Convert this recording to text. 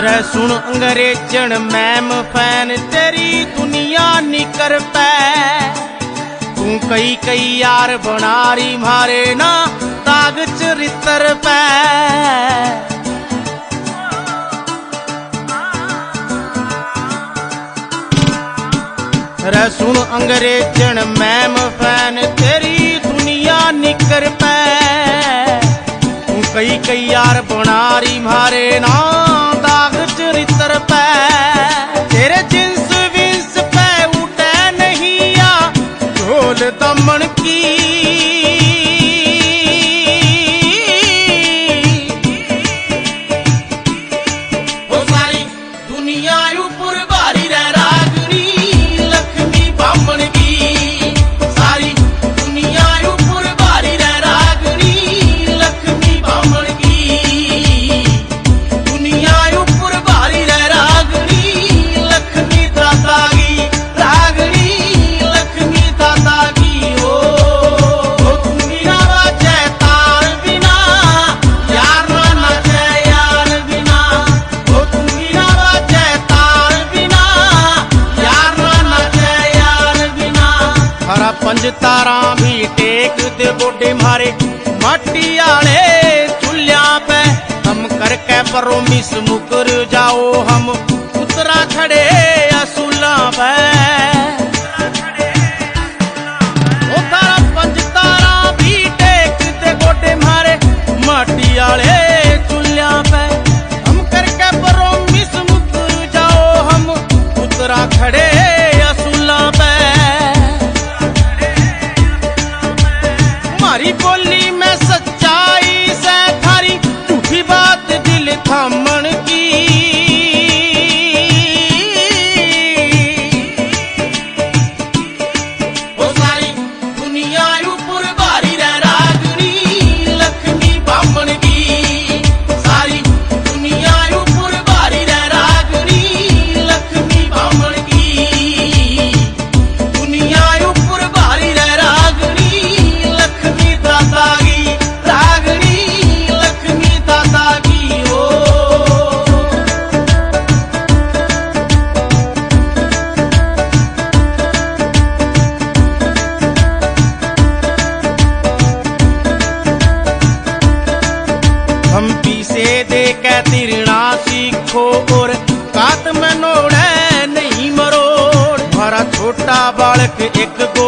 रे सुन अंग्रेजन ma'am fan तेरी दुनिया निकर पै तू कई कई यार बनारी मारे ना दाग चरित्र पै रे सुन अंग्रेजन मैम फैन तेरी दुनिया निकर पै तू कई कई यार बनारी मारे ना दाग चरित्र पै तेरे जिन्स विंस पे उठे नहीं या ढोल दमन की वो सारी दुनिया ऊपर भारी रह रागनी लक्ष्मी बामन की सारी दुनिया ऊपर भारी रह रागनी लक्ष्मी बामन की दुनिया ऊपर भारी रह रागनी लक्ष्मी दाता की रागनी लक्ष्मी दाता की ओ तुम बिना बाजे तार बिना यार ना नाचे यार बिना ओ तुम बिना बाजे तार बिना यार ना नाचे यार बिना हरा पंज तारा भी टेक दे गोडे मारे माटी आले चुल्लिया पे हम करके परो मिस मुकर जाओ हम उतरा खड़े असूला पे ओ तारा पंज तारा भी टेक दे गोडे मारे माटी आले चुल्लिया पे हम करके परो मिस मुकर जाओ हम उतरा खड़े असूला पे मारी बोली में सच्चाई से थारी झूठी बात दिल थामन की वो सारी दुनिया ऊपर भारी रह रागनी लक्ष्मी बामन की सारी दुनिया ऊपर भारी रह रागनी लक्ष्मी बामन की दुनिया ऊपर भारी रह रागनी लक्ष्मी दाता की रागनी लक्ष्मी दाता की ओ हम पीसे दे के तिरना सीखो और कात में नोड़े नहीं मरोड़ हमारा छोटा बालक एक दो